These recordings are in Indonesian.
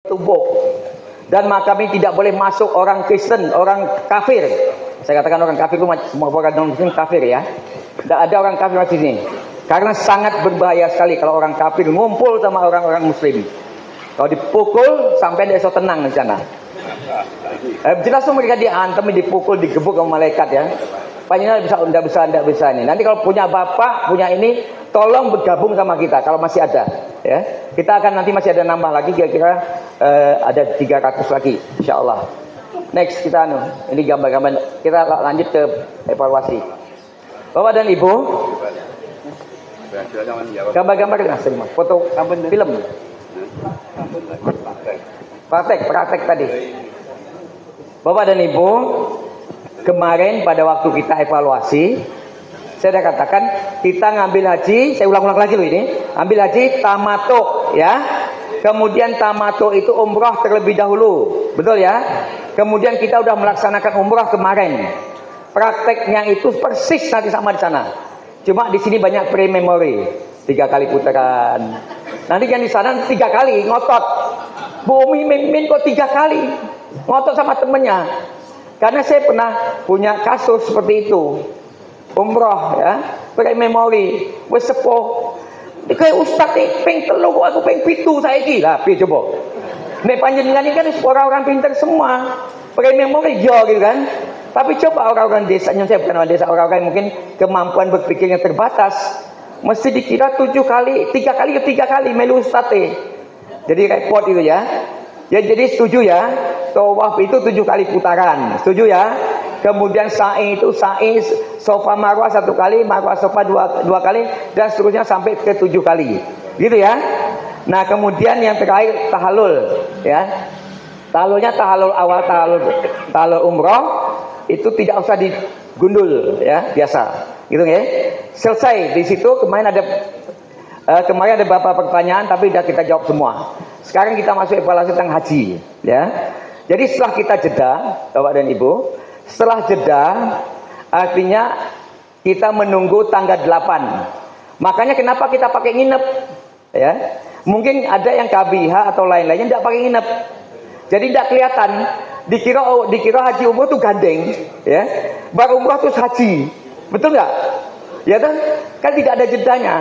tubuh. Dan makam ini tidak boleh masuk orang Kristen, orang kafir. Saya katakan orang kafir itu semua orang non-Muslim kafir ya. Tidak ada orang kafir di sini. Karena sangat berbahaya sekali kalau orang kafir ngumpul sama orang-orang Muslim. Kalau dipukul sampai dia so tenang di sana. Jelas tuh mereka diantem, dipukul, digebuk sama malaikat ya. Panjangnya tidak bisa ini. Nanti kalau punya bapak, punya ini, tolong bergabung sama kita kalau masih ada. Ya, kita akan nanti masih ada nambah lagi kira-kira ada 300 lagi, insya Allah. Next kita ini gambar-gambar. Kita lanjut ke evaluasi. Bapak dan Ibu, gambar-gambar foto film. Praktek tadi. Bapak dan Ibu, kemarin pada waktu kita evaluasi, saya sudah katakan kita ngambil haji, saya ulang-ulang lagi loh ini, ambil haji tamatuk ya. Kemudian tamatuk itu umrah terlebih dahulu, betul ya. Kemudian kita udah melaksanakan umrah kemarin. Prakteknya itu persis nanti sama di sana. Cuma di sini banyak pre-memory, 3 kali putaran. Nanti yang di sana 3 kali ngotot. Bumi mimin kok 3 kali ngotot sama temennya. Karena saya pernah punya kasus seperti itu. Umroh ya, pakai memori, wes sepuh. Kayak ustaz nih, peng telu aku peng pitu saya gila, pi coba. Nek panjenengan ini kan orang-orang pintar semua, pakai memori jo gitu kan. Tapi coba orang-orang desanya, saya bukan orang desa, orang-orang mungkin kemampuan berpikirnya terbatas, mesti dikira 3 kali melu ustaz Jadi repot itu ya. Ya jadi setuju ya, tawaf itu 7 kali putaran, setuju ya. Kemudian sa'i itu sa'i sofa marwah 1 kali, marwah sofa 2 kali, dan seterusnya sampai ke 7 kali, gitu ya. Nah kemudian yang terakhir tahalul, ya. Tahalulnya tahalul awal, tahalul umroh itu tidak usah digundul, ya biasa, gitu ya. Selesai di situ. Kemarin ada beberapa pertanyaan, tapi sudah kita jawab semua. Sekarang kita masuk evaluasi tentang haji, ya. Jadi setelah kita jeda, Bapak dan Ibu, setelah jeda artinya kita menunggu tanggal 8. Makanya kenapa kita pakai nginep, ya? Mungkin ada yang KBH atau lain-lainnya tidak pakai nginep. Jadi tidak kelihatan. Dikira haji umroh itu gandeng, ya. Baru umroh terus haji. Betul nggak? Ya kan tidak ada jedanya.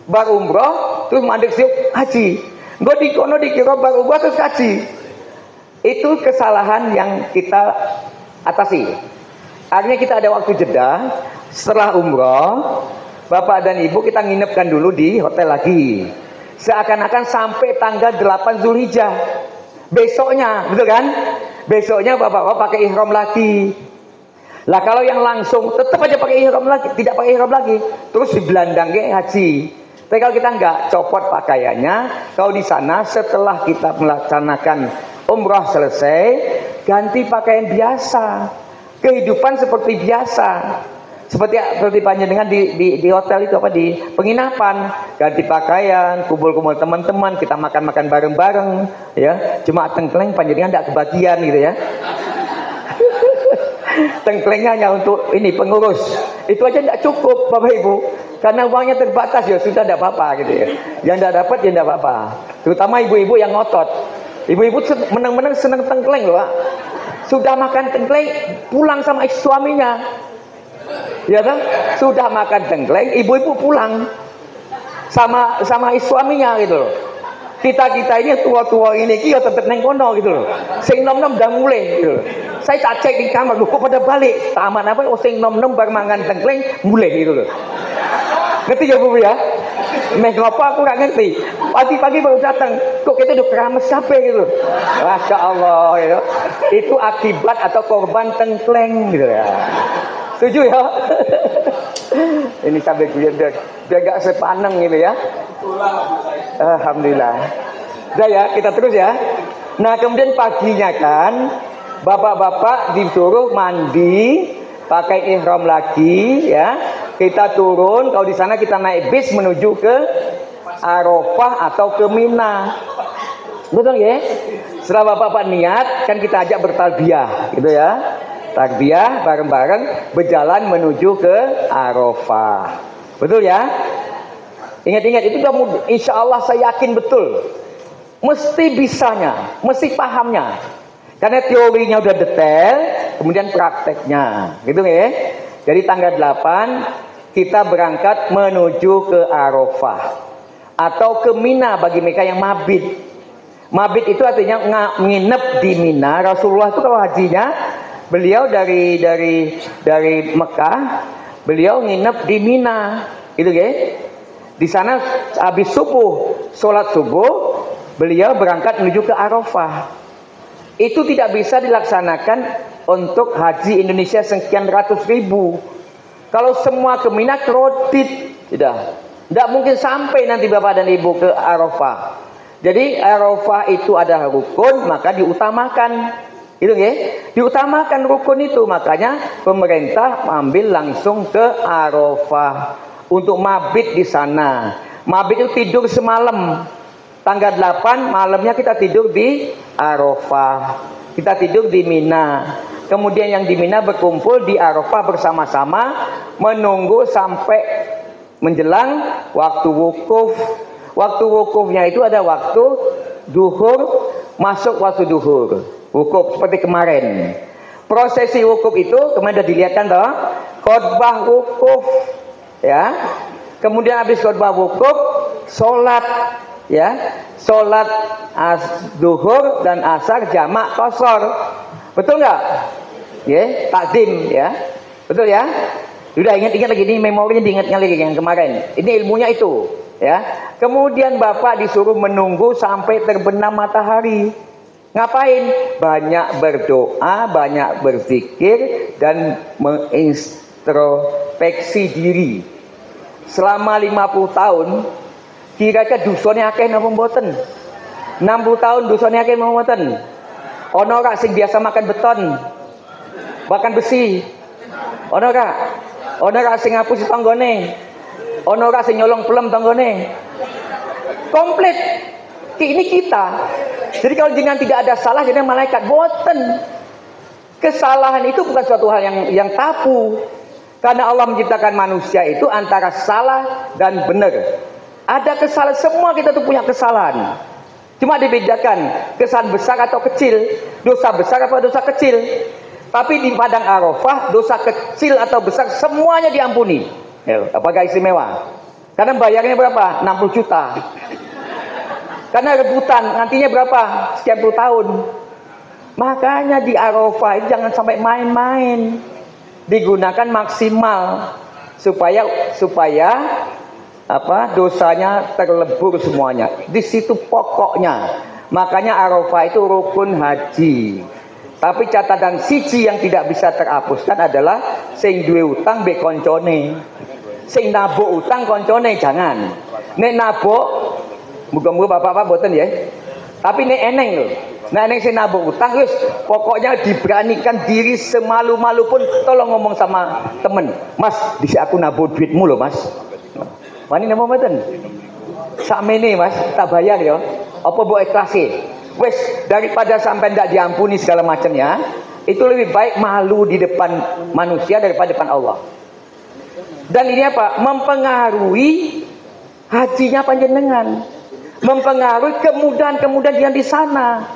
Baru umroh terus mandek siup haji. Gue dikira baru umroh terus haji. Itu kesalahan yang kita atasi. Artinya kita ada waktu jeda. Setelah umroh, Bapak dan Ibu kita nginepkan dulu di hotel lagi. Seakan-akan sampai tanggal 8 Zulhijjah. Besoknya, betul kan? Besoknya Bapak-bapak pakai ihram lagi. Lah kalau yang langsung tetap aja pakai ihram lagi, tidak pakai ihram lagi, terus dibelandang ke haji. Tapi kalau kita enggak, copot pakaiannya. Kalau di sana setelah kita melaksanakan umrah selesai, ganti pakaian biasa. Kehidupan seperti biasa. Seperti panjenengan di hotel itu, di penginapan, ganti pakaian, kumpul-kumpul teman-teman, kita makan-makan bareng-bareng, ya. Cuma tengkleng panjenengan tidak kebagian gitu ya. Tengklengnya hanya untuk ini pengurus. Itu aja tidak cukup Bapak Ibu. Karena uangnya terbatas, ya sudah tidak apa-apa gitu ya. Yang tidak dapat ya tidak apa-apa. Terutama ibu-ibu yang ngotot. Ibu-ibu menang-menang senang tengkleng loh, Pak. Sudah makan tengkleng, pulang sama suaminya. Ya kan? Sudah makan tengkleng, ibu-ibu pulang sama suaminya gitu loh. Kita ini tua-tua ini ya tetep neng kono gitu loh. Sing nom-nom udah mulai gitu loh. Saya tak cek di kamar, loh kok pada balik? Taman apa? Oh sing nom-nom bar mangan tengkleng mulai gitu loh. Ngerti ya Bu ya? Meh ngopo aku gak ngerti. Pagi-pagi baru datang, kok kita udah keramas capek gitu. Masya Allah gitu. Itu akibat atau korban tengkleng gitu ya. Setuju ya? Ini sampai biar gak sepaneng gitu ya. Alhamdulillah. Udah ya, kita terus ya. Nah kemudian paginya kan bapak-bapak disuruh mandi, pakai ihram lagi ya. Kita turun, kalau di sana kita naik bis menuju ke Arafah atau ke Mina. Betul ya? Setelah bapak-bapak niat, kan kita ajak bertalbiyah gitu ya. Talbiyah bareng-bareng berjalan menuju ke Arafah. Betul ya? Ingat-ingat itu udah insya Allah saya yakin betul. mesti bisanya, mesti pahamnya. Karena teorinya udah detail, kemudian prakteknya, gitu ya. Jadi tanggal 8 kita berangkat menuju ke Arafah atau ke Mina bagi mereka yang mabit. Mabit itu artinya nginep di Mina. Rasulullah itu kalau hajinya, beliau dari Mekah, beliau nginep di Mina, gitu ya. Di sana habis subuh, sholat subuh, beliau berangkat menuju ke Arafah. Itu tidak bisa dilaksanakan untuk haji Indonesia sekian ratus ribu. Kalau semua ke Mina kredit, tidak mungkin sampai nanti Bapak dan Ibu ke Arafah. Jadi Arafah itu ada rukun, maka diutamakan. Itu ya, diutamakan rukun itu. Makanya pemerintah ambil langsung ke Arafah untuk mabit di sana. Mabit itu tidur semalam. Tanggal 8 malamnya kita tidur di Arafah. Kita tidur di Mina. Kemudian yang di Mina berkumpul di Arafah bersama-sama menunggu sampai menjelang waktu wukuf. Waktu wukufnya itu ada waktu duhur, masuk waktu duhur. Wukuf seperti kemarin. Prosesi wukuf itu kemarin sudah dilihatkan toh, khotbah wukuf, ya. Kemudian habis khotbah wukuf, sholat, ya, sholat duhur dan asar jamak qashar. Betul nggak? Ya, takdim, ya. Betul ya? Sudah ingat-ingat lagi, ini memorinya diingatkan lagi yang kemarin. Ini ilmunya itu, ya. Kemudian Bapak disuruh menunggu sampai terbenam matahari. Ngapain? Banyak berdoa, banyak berzikir dan mengintrospeksi diri. Selama 50 tahun, kira-kira dosanya akeh napa mboten? 60 tahun dosanya akeh napa mboten? Ono ora sing biasa makan beton, bahkan besi? Ono ora? Ono ora sing ngapusi tanggane? Ono ora sing nyolong pelem tanggane? Komplit. Ini kita. Jadi kalau jenengan tidak ada salah, jenengan malaikat. Boten. Kesalahan itu bukan suatu hal yang tabu. Karena Allah menciptakan manusia itu antara salah dan benar. Ada kesalahan, semua kita tuh punya kesalahan. Cuma dibedakan kesalahan besar atau kecil, dosa besar atau dosa kecil. Tapi di padang Arafah, dosa kecil atau besar semuanya diampuni. Ya, apakah istimewa? Karena bayarnya berapa? 60 juta. Karena rebutan, nantinya berapa? Sekian puluh tahun. Makanya di Arafah itu jangan sampai main-main. Digunakan maksimal supaya dosanya terlebur semuanya. Di situ pokoknya. Makanya Arafah itu rukun haji. Tapi catatan siji yang tidak bisa terhapuskan adalah sing duwe utang be koncone. Sing nabuk utang koncone jangan. Nek nabuk muga-muga bapak-bapak boten ya. Tapi nek eneng lho. Nek eneng sing nabuk utang wis pokoknya diberanikan diri semalu-malu pun tolong ngomong sama temen. Mas, dhisik aku nabuk duitmu lho, Mas. Wani napa mboten? Sakmene Mas, tak bayar ya. Apa mbok ikhlasi? Wes daripada sampai tidak diampuni segala macamnya, itu lebih baik malu di depan manusia daripada depan Allah. Dan ini apa? Mempengaruhi hajinya panjenengan, mempengaruhi kemudahan-kemudahan yang di sana.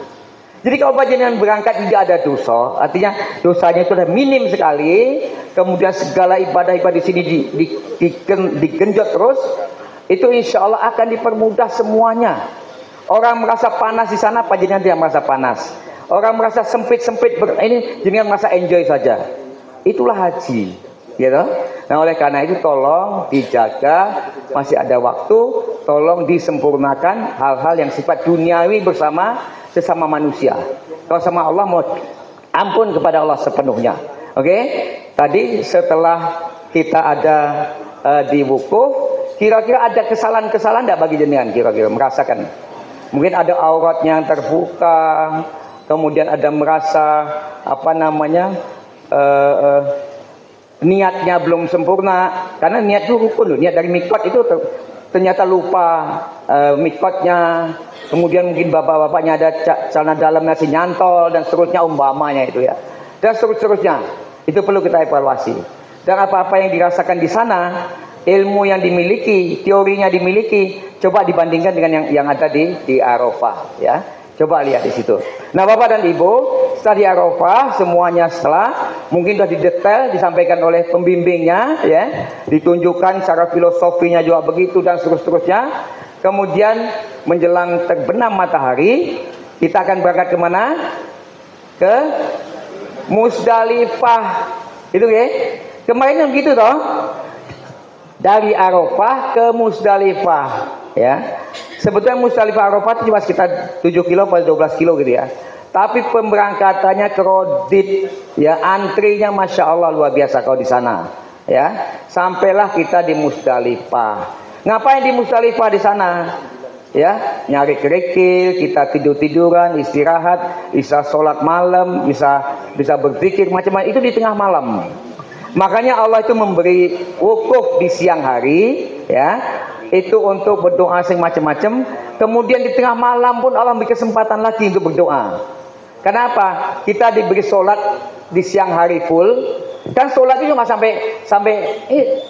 Jadi kalau panjenengan berangkat tidak ada dosa, artinya dosanya itu sudah minim sekali. Kemudian segala ibadah-ibadah di sini digenjot terus, itu insya Allah akan dipermudah semuanya. Orang merasa panas di sana, panjenengan tidak merasa panas. Orang merasa sempit-sempit, ini jenengan merasa enjoy saja. Itulah haji, gitu. Nah oleh karena itu tolong dijaga, masih ada waktu, tolong disempurnakan hal-hal yang sifat duniawi bersama sesama manusia. Kalau sama Allah mau ampun kepada Allah sepenuhnya. Oke? Tadi setelah kita ada di wukuf, kira-kira ada kesalahan-kesalahan tidak bagi jenengan? Kira-kira merasakan? Mungkin ada auratnya yang terbuka, kemudian ada merasa niatnya belum sempurna. Karena niat itu rukun loh, niat dari miqat itu ternyata lupa miqatnya. Kemudian mungkin bapak-bapaknya ada celana dalamnya si nyantol dan seterusnya umpamanya itu ya. Dan seterusnya itu perlu kita evaluasi. Dan apa-apa yang dirasakan di sana ilmu yang dimiliki, teorinya dimiliki, coba dibandingkan dengan yang ada di Arafah, ya. Coba lihat di situ. Nah, Bapak dan Ibu, setelah di Arafah semuanya mungkin sudah didetail disampaikan oleh pembimbingnya, ya, ditunjukkan cara filosofinya juga begitu dan seterusnya. Kemudian menjelang terbenam matahari, kita akan berangkat kemana? Ke Musdalifah, itu ya. Kemarin kan gitu toh, dari Arafah ke Musdalifah, ya. Sebetulnya Musdalifah Arafah itu cuma sekitar 7 kilo atau 12 kilo gitu ya. Tapi pemberangkatannya kredit, ya, antrinya masya Allah luar biasa kalau di sana, ya. Sampailah kita di Musdalifah. Ngapain di Musdalifah di sana? Ya, nyari kerikil, kita tiduran, istirahat, bisa sholat malam, bisa berpikir macam-macam itu di tengah malam. Makanya Allah itu memberi wukuf di siang hari, ya, itu untuk berdoa macam-macam. Kemudian di tengah malam pun Allah beri kesempatan lagi untuk berdoa. Kenapa? Kita diberi sholat di siang hari full, kan sholat itu cuma sampai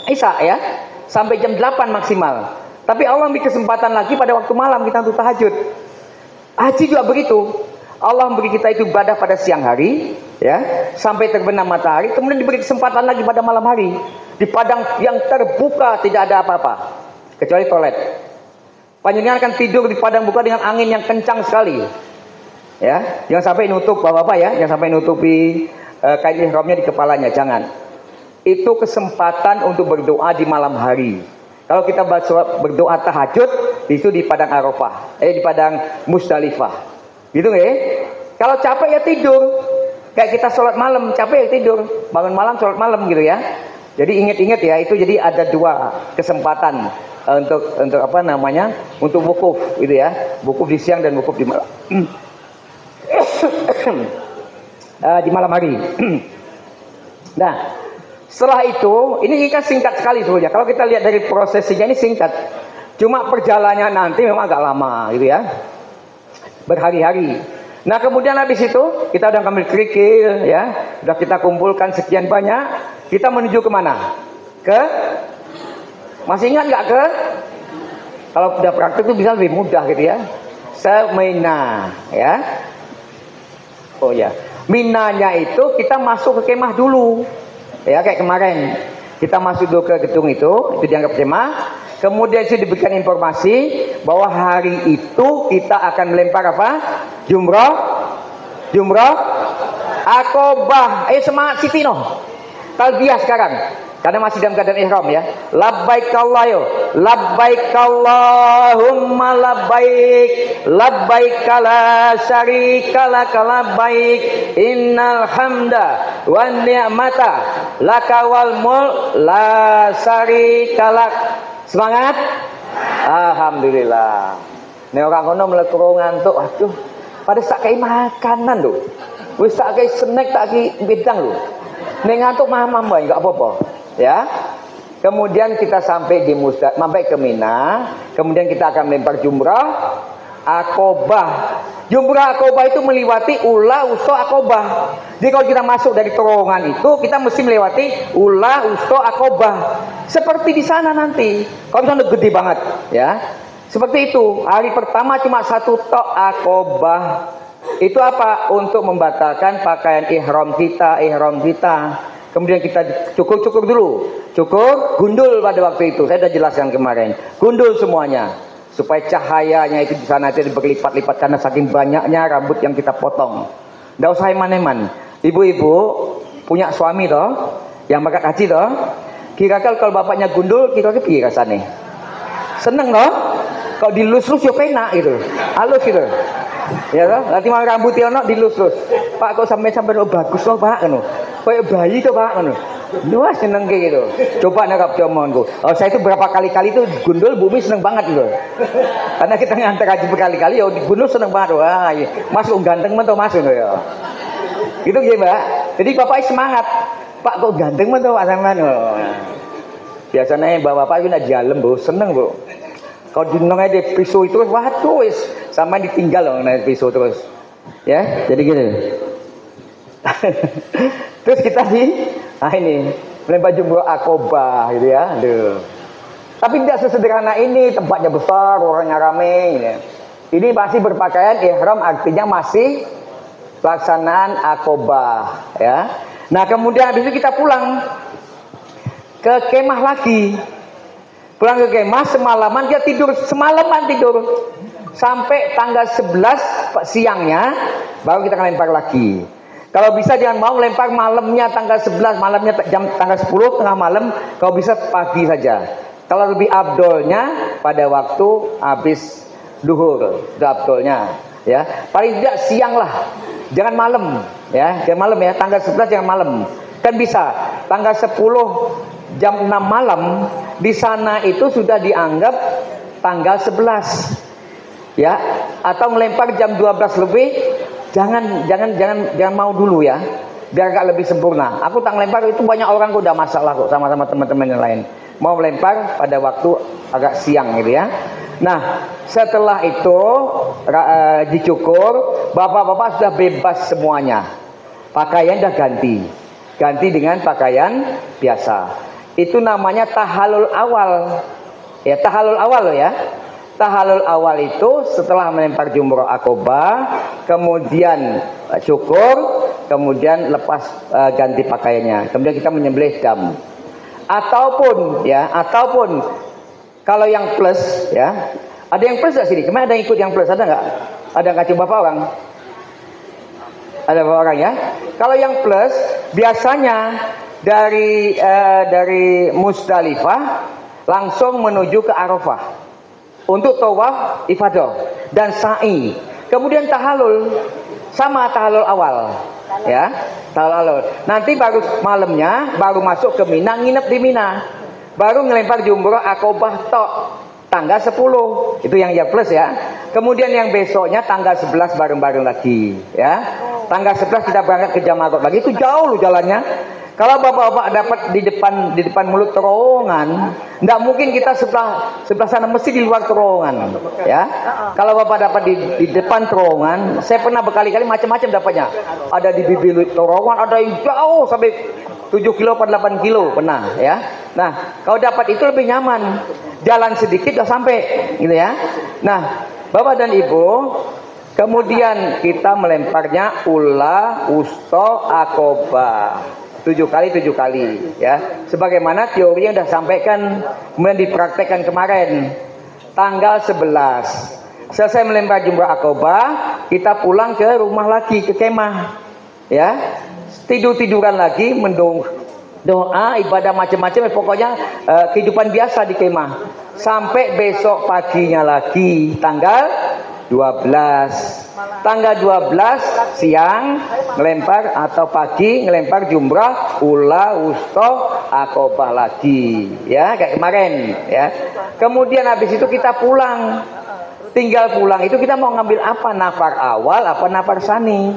Isya, ya, sampai jam 8 maksimal. Tapi Allah beri kesempatan lagi pada waktu malam kita untuk tahajud. Haji juga begitu. Allah memberi kita itu ibadah pada siang hari, ya, sampai terbenam matahari, kemudian diberi kesempatan lagi pada malam hari di padang yang terbuka, tidak ada apa-apa kecuali toilet. Panjenengan akan tidur di padang buka dengan angin yang kencang sekali, ya, jangan sampai nutup bapak-bapak, ya, jangan sampai nutupi kain ihramnya di kepalanya, jangan. Itu kesempatan untuk berdoa di malam hari. Kalau kita berdoa tahajud itu di padang Arafah, di padang Musdalifah. Gitu ya. Kalau capek ya tidur. Kayak kita sholat malam, capek ya tidur. Bangun malam sholat malam gitu ya. Jadi ingat-ingat ya, itu jadi ada dua kesempatan untuk apa namanya? Untuk wukuf gitu ya. Wukuf di siang dan wukuf di malam. Di malam hari. Nah, setelah itu, ini kan singkat sekali sebetulnya. Kalau kita lihat dari prosesinya ini singkat. Cuma perjalanannya nanti memang agak lama gitu ya. Berhari-hari. Nah, kemudian habis itu kita udah ambil kerikil, ya, udah kita kumpulkan sekian banyak, kita menuju kemana? Masih ingat nggak kalau udah praktik itu bisa lebih mudah gitu ya. Mina, ya. Oh ya, Minanya itu kita masuk ke kemah dulu, ya, kayak kemarin kita masuk dulu ke gedung itu dianggap kemah. Kemudian itu diberikan informasi bahwa hari itu kita akan melempar apa? Jumrah Aqobah. Semangat Siti noh. Talbiyah sekarang. Karena masih dalam keadaan ihram ya. Labbaik labbaik Allahumma labbaik. Labbaik la syarika lak labbaik. Innal hamda wan ni'mata laka wal mulk la syarika lak. Semangat. Alhamdulillah. Nek orang kono mlebu ngantuk, aduh, pada sak kei makanan lho. Wis sak kei snack tak ki bidang lho. Nek ngantuk mamam wae enggak apa-apa, ya. Kemudian kita sampai ke Mina, kemudian kita akan melempar jumrah Aqobah. Jumrah Aqobah itu melewati Ula, Uso, Aqobah. Jadi kalau kita masuk dari terowongan itu, kita mesti melewati Ula, Uso, Aqobah. Seperti di sana nanti. Kalau di sana gede banget, ya. Seperti itu. Hari pertama cuma satu tok Aqobah. Itu apa? Untuk membatalkan pakaian ihram kita. Kemudian kita cukur dulu. Cukur, gundul pada waktu itu. Saya sudah jelaskan kemarin. Gundul semuanya. Supaya cahayanya itu di sana itu berlipat-lipat karena saking banyaknya rambut yang kita potong. Nggak usah eman-eman. Ibu-ibu punya suami toh, yang berangkat haji toh. Kira-kira kalau bapaknya gundul, kira-kira piye rasane? Seneng toh? Kalau dilus-lus ya penak gitu. Halus gitu. Ya toh, nanti mau rambutnya ono dilus-lus. Pak kok sampai oh bagus loh Pak ngono. Kayak bayi tuh Pak ngono. Wah seneng kayak gitu. Coba nakap comonku. Oh saya itu berapa kali-kali tuh gundul bumi seneng banget gitu. Karena kita ngantar haji berkali-kali ya gundul seneng banget. Wah, iya. Mas kok ganteng men to Mas ngono ya. Gitu ya Mbak. Jadi bapak semangat. Pak kok ganteng men to Pak sampean. Biasanya bapak-bapak itu nak jalan Bu, seneng Bu. Kalau dinong aja pisau itu waduh wis sama ditinggal loh naik pisau terus. Ya, jadi gini. Terus kita ini melempar jumrah Aqobah gitu ya. Aduh. Tapi tidak sesederhana ini, tempatnya besar, orangnya rame. Ya. Ini masih berpakaian ihram, artinya masih pelaksanaan akobah. Ya. Nah kemudian habis itu kita pulang ke kemah lagi. Pulang ke kemah semalaman, dia tidur semalaman tidur sampai tanggal 11 siangnya baru kita lempar lagi. Kalau bisa jangan mau lempar malamnya tanggal 11, malamnya tanggal 10 tengah malam, kalau bisa pagi saja. Kalau lebih abdolnya pada waktu habis duhur, itu abdolnya ya. Paling tidak siang lah. Jangan malam ya, jangan malam ya, tanggal 11 jangan malam. Kan bisa tanggal 10 jam 6 malam di sana itu sudah dianggap tanggal 11 ya, atau melempar jam 12 lebih jangan mau dulu ya, biar agak lebih sempurna. Aku tak melempar itu banyak orang udah masalah kok sama teman-teman yang lain mau melempar pada waktu agak siang gitu ya. Nah setelah itu dicukur, bapak-bapak sudah bebas semuanya, pakaian sudah ganti dengan pakaian biasa. Itu namanya tahalul awal. Ya, tahalul awal loh ya. Tahalul awal itu setelah melempar jumroh akobah, kemudian cukur, kemudian lepas ganti pakaiannya. Kemudian kita menyembelih dam. Ataupun kalau yang plus ya, ada yang plus nggak sini? Kemarin ada yang ikut yang plus, ada nggak? Ada nggak coba Bapak orang? Ada Bapak orang ya? Kalau yang plus biasanya dari Musdalifah langsung menuju ke Arafah untuk tawaf ifadah dan sa'i, kemudian tahalul sama tahalul awal ya, tahalul. Nanti baru malamnya baru masuk ke Mina, nginep di Mina, baru ngelempar jumroh akobah tok tanggal 10, itu yang plus ya. Kemudian yang besoknya tanggal 11 bareng-bareng lagi ya. Tanggal 11 kita berangkat ke Jamarat lagi, itu jauh loh jalannya. Kalau bapak-bapak dapat di depan mulut terowongan, tidak mungkin kita sebelah sana, mesti di luar terowongan, ya. Kalau bapak dapat di depan terowongan, saya pernah berkali-kali macam-macam dapatnya. Ada di bibir terowongan, ada yang jauh sampai 7 kilo atau 8 kilo pernah, ya. Nah, kalau dapat itu lebih nyaman, jalan sedikit sudah sampai, gitu ya. Nah, bapak dan ibu, kemudian kita melemparnya ula, usto, akobah. 7 kali ya, sebagaimana teori yang sudah sampaikan kemudian dipraktekkan kemarin tanggal 11 selesai melempar jumroh akobah, kita pulang ke rumah lagi, ke kemah ya, tiduran lagi, doa ibadah macam-macam, pokoknya kehidupan biasa di kemah sampai besok paginya lagi tanggal 12 siang ngelempar atau pagi ngelempar jumrah ula, usto, akobah lagi ya, kayak kemarin ya. Kemudian habis itu kita pulang, tinggal pulang itu kita mau ngambil apa, nafar awal apa nafar sani.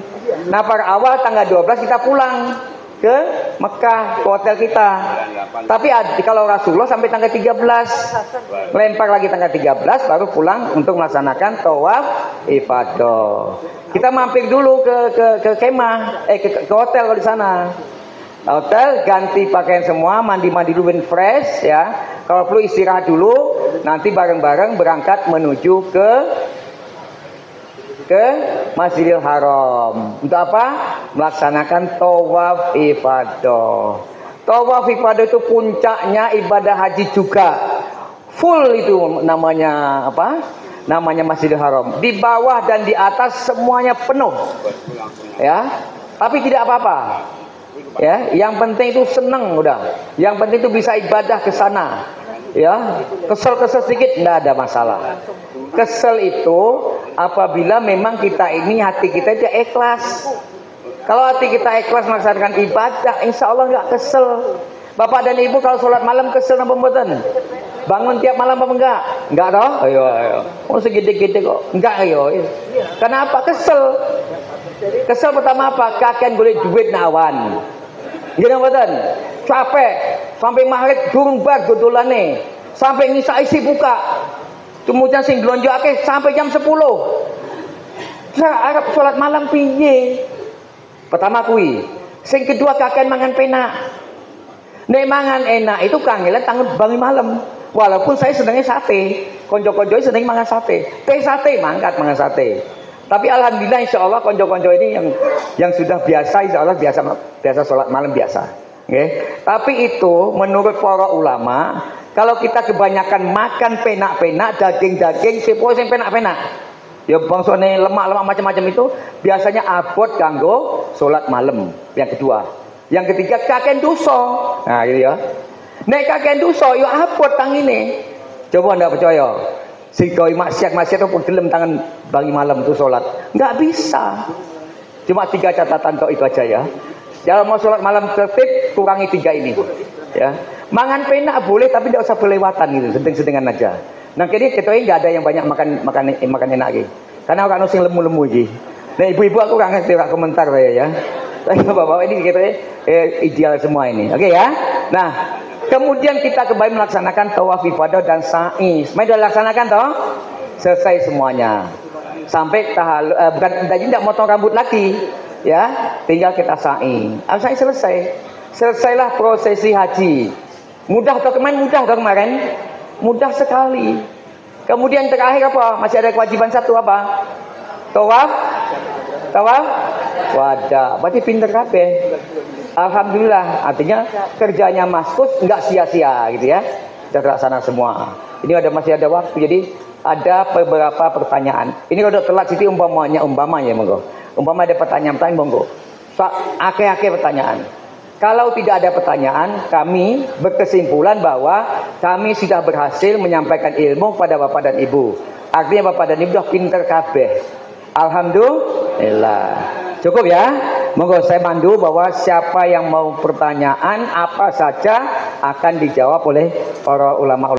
Nafar awal tanggal 12 kita pulang ke Mekah, ke hotel kita. Tapi kalau Rasulullah sampai tanggal 13, lempar lagi tanggal 13 baru pulang untuk melaksanakan tawaf ifadah. Kita mampir dulu ke kemah, ke hotel kalau di sana. Hotel, ganti pakaian semua, mandi dulu ben fresh ya. Kalau perlu istirahat dulu, nanti bareng-bareng berangkat menuju ke Masjidil Haram. Untuk apa? Melaksanakan tawaf ifadah. Tawaf ifadah itu puncaknya ibadah haji juga. Full itu namanya apa? Namanya Masjidil Haram. Di bawah dan di atas semuanya penuh. Ya. Tapi tidak apa-apa. Ya, yang penting itu senang udah. Yang penting itu bisa ibadah ke sana. Ya, kesel sedikit enggak ada masalah. Kesel itu apabila memang kita ini hati kita itu ikhlas. Kalau hati kita ikhlas melaksanakan ibadah, insya Allah nggak kesel. Bapak dan ibu kalau sholat malam kesel apa mboten? Bangun tiap malam apa enggak? Enggak toh? Ayo. Oh segede-gede kok. Enggak ayo. Kenapa kesel? Kesel pertama apa? Kakek boleh duit nawan. Gini mboten? Capek sampai maghrib durung bar dodolane. Sampai ngisa isi buka. Kemudian sing blonjo akeh sampai jam 10. Saya arep salat malam piye? Pertama kuwi. Sing kedua kakek mangan penak. Nek mangan enak itu kangelan tangan bangun malam. Walaupun saya senangnya sate, konco-konco seneng mangan sate. Sate mangkat mangan sate. Tapi alhamdulillah insya Allah konco-konco ini yang sudah biasa, insya Allah biasa sholat malam biasa. Okay? Tapi itu menurut para ulama, kalau kita kebanyakan makan penak-penak, daging-daging, sepo sing penak-penak, ya bangsane lemak-lemak macam-macam itu biasanya abot kanggo sholat malam. Yang kedua, yang ketiga kakek dosa. Nah gitu ya. Nek kakek dosa, yo abot tang ini. Coba ndak percaya. Si koi maksiat itu pun gelem tangan bagi malam itu sholat, nggak bisa. Cuma 3 catatan kok itu aja ya. Kalau mau sholat malam tertib, kurangi 3 ini. Ya, mangan penak boleh tapi tidak usah berlewatan gitu, sedeng-sedengan aja. Nah jadi kita nggak ada yang banyak makan enak gitu. Karena orang nusing lemu-lemu gitu. Nah ibu-ibu aku nggak ngerti komentar ya. Tapi bapak-bapak ini kita ideal semua ini. Oke ya. Nah. Kemudian kita kembali melaksanakan tawaf ifadah dan sa'i. Sudah laksanakan toh? Selesai semuanya. Sampai bukan tadi tidak motong rambut lagi, ya. Tinggal kita sa'i. Sa'i selesai. Selesailah prosesi haji. Mudah atau kemarin? Mudah sekali. Kemudian terakhir apa? Masih ada kewajiban satu apa? Tawaf wada. Berarti pinter kabeh. Alhamdulillah, artinya kerjanya Maskus nggak sia-sia gitu ya. Sudah terlaksana semua. Ini masih ada waktu, jadi ada beberapa pertanyaan. Ini kalau udah telat sih umpamanya monggo. Umpama ada pertanyaan monggo. Ake-ake pertanyaan. Kalau tidak ada pertanyaan, kami berkesimpulan bahwa kami sudah berhasil menyampaikan ilmu pada Bapak dan Ibu. Artinya Bapak dan Ibu sudah pinter kabeh. Alhamdulillah. Cukup ya. Monggo saya mandu bahwa siapa yang mau pertanyaan apa saja akan dijawab oleh para ulama.